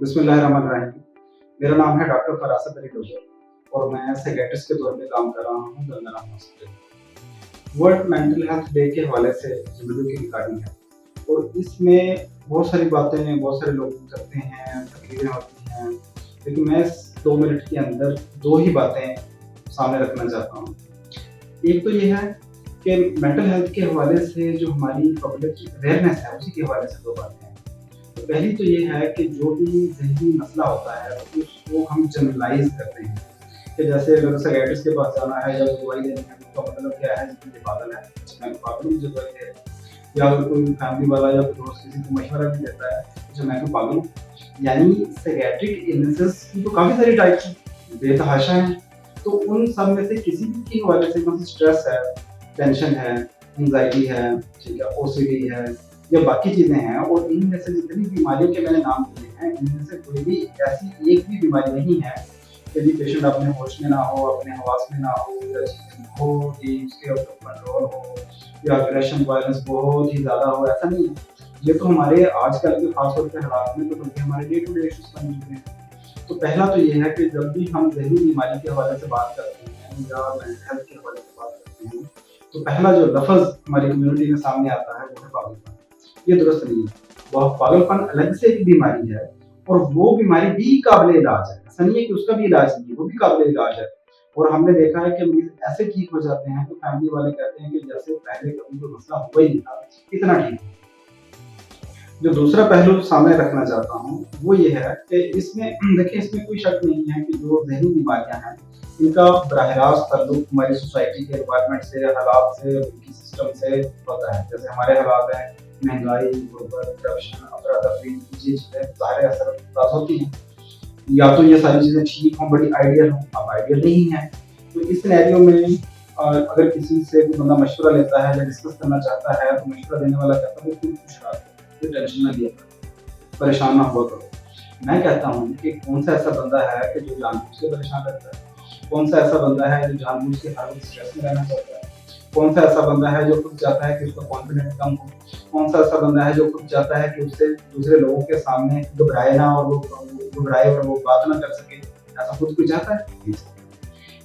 बिस्मिल्लाहिर्रहमानिर्रहीम। मेरा नाम है डॉक्टर फरासत अली डोगर और मैं साइकियाट्रिस्ट के तौर पे काम कर रहा हूँ Gangaram hospital. World mental health day के हवाले से जो वीडियो की रिकॉर्डिंग है और इसमें बहुत सारी बातें बहुत सारे लोग करते हैं, तकरीरें होती हैं, लेकिन मैं इस 2 मिनट के अंदर 2 ही बातें सामने रखना चाहता हूँ। एक तो ये है कि मेंटल हेल्थ के हवाले से जो हमारी पब्लिक की अवेयरनेस है उसी के हवाले से 2 बातें हैं। तो पहली तो ये है कि जो भी ज़हनी मसला होता है तो उसको हम जनरलाइज़ करते हैं कि जैसे अगर साइकियाट्रिस्ट के पास जाना है या दवाई लेनी है तो उसका मतलब क्या है कि ये पागल है, मैं तो पागल हूँ, मुझे दवाई दे। या अगर कोई फैमिली वाला या कोई दोस्त किसी को मशवरा भी देता है तो मैं तो पागल हूँ। यानी साइकियाट्रिक इलनेसेस की तो काफ़ी सारी टाइप्स हैं, बेतहाशा हैं। तो उन सब में से किसी भी के हवाले से मतलब स्ट्रेस है, टेंशन है, एंग्जायटी है, ठीक है, ओसीडी है या बाकी चीज़ें हैं, और इनमें से जितनी बीमारियों के मैंने नाम लिए हैं, इनमें से कोई भी ऐसी एक भी बीमारी नहीं है कि जी पेशेंट अपने होश में ना हो, अपने हवास में ना हो, या चीज़ें हो कि उसके ऊपर कंट्रोल हो या अग्रेशन वायलेंस बहुत ही ज़्यादा हो, ऐसा नहीं है। ये तो हमारे आजकल के खास तौर पे हालात में तो बल्कि हमारे डे टू डे इश्यूज बन चुके हैं। तो पहला तो ये है कि जब भी हम ज़हनी बीमारी के हवाले से बात करते हैं या मेंटल हेल्थ के हवाले से बात करते हैं, तो पहला जो लफ्ज़ हमारी कम्युनिटी में सामने आता है वो है पागलपन। ये दुरुस्त नहीं है। वह पागलपन अलग से एक बीमारी है और वो बीमारी भी काबिल इलाज है। ऐसा नहीं है कि उसका भी इलाज नहीं है, वो भी काबिल इलाज है। और हमने देखा है कि मरीज़ ऐसे ठीक हो जाते हैं तो फैमिली वाले कहते हैं कि जैसे पहले कभी कोई मसला हुआ ही नहीं था, इतना ठीक है। जो दूसरा पहलू सामने रखना चाहता हूँ वो ये है कि इसमें देखिए, इसमें कोई शक नहीं है कि जो ज़हनी बीमारियाँ हैं इनका बराह रास्त ताल्लुक हमारी सोसाइटी के एनवायरनमेंट से, हालात से, उनकी सिस्टम से होता है। जैसे हमारे हालात हैं, महंगाई, गुर्बत, करप्शन, अफरा-तफरी, ये चीज़ें ज़ाहिर असरअंदाज़ होती हैं। या तो ये सारी चीज़ें ठीक हों, बड़ी आइडियल हों, अब आइडियल नहीं है। तो इस सिनेरियो में अगर किसी से कोई बंदा मशवरा लेता है या डिस्कस करना चाहता है तो मशवरा देने वाला कहता है कि खुश रहा करो, कोई टेंशन ना लिया करो, परेशान ना हुआ करो। मैं कहता हूँ कि कौन सा ऐसा बंदा है कि जो जानबूझ के परेशान रहता है? कौन सा ऐसा बंदा है जो जानबूझ के हर वक्त स्ट्रेस में रहना चाहता है? कौन सा ऐसा बंदा है जो खुद चाहता है कि उसका कॉन्फिडेंस कम हो? कौन सा ऐसा बंदा है जो खुद चाहता है कि उससे दूसरे लोगों के सामने घबराए ना और वो घबराए और वो बात ना कर सके? ऐसा खुद कोई चाहता है? नहीं चाहता।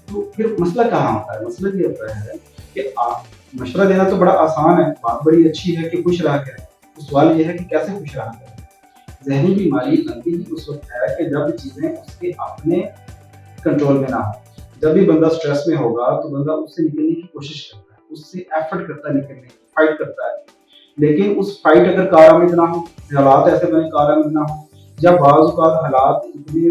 तो फिर मसला कहाँ होता है? मसला ये होता है कि आप मशवरा देना तो बड़ा आसान है, बात बड़ी अच्छी है कि खुश रहा करें। तो सवाल ये है कि कैसे खुश रहा करें? ज़हनी बीमारी बनती ही उस वक़्त है कि जब चीज़ें उसके अपने कंट्रोल में ना हो। जब भी बंदा स्ट्रेस में होगा तो बंदा उससे निकलने की कोशिश करता है, उससे एफर्ट करता है निकलने की, फाइट करता है। लेकिन उस फाइट अगर कारआमद ना हो, हालात ऐसे बने कारआमद ना हो, या बाज़ औक़ात हालात इतने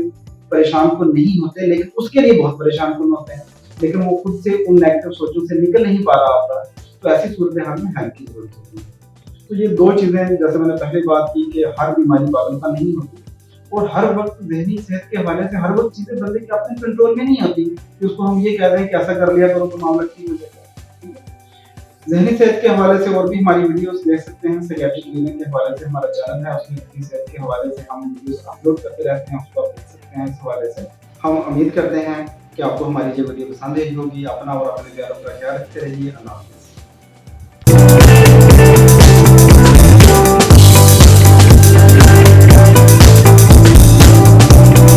परेशान कुन नहीं होते लेकिन उसके लिए बहुत परेशान कुन होते हैं, लेकिन वो खुद से उन नेगेटिव सोचों से निकल नहीं पा रहा होता, तो ऐसी सूरत-ए-हाल में हेल्प की ज़रूरत होती है। तो ये 2 चीज़ें जैसे मैंने पहले बात की कि हर बीमारी पागलपन नहीं होती और हर वक़्त ज़हनी सेहत के हवाले से हर वक़्त चीज़ें बंदे के अपने कंट्रोल में नहीं होती कि उसको हम ये कह दें कि ऐसा कर लिया करो तो मामला ठीक हो जाएगा। ठीक है? ज़हनी सेहत के हवाले से और भी हमारी वीडियोज़ देख सकते हैं। साइकियाट्रिक क्लिनिक के हवाले से हमारा चैनल है, उसमें ज़हनी सेहत के हवाले से हम वीडियोज़ अपलोड करते रहते हैं, उसको आप देख सकते हैं। इस हवाले से हम उम्मीद करते हैं कि आपको हमारी ये वीडियो पसंद आई होगी। अपना और अपने प्यारों का ख्याल रखते रहिए। अल्लाह हाफ़िज़।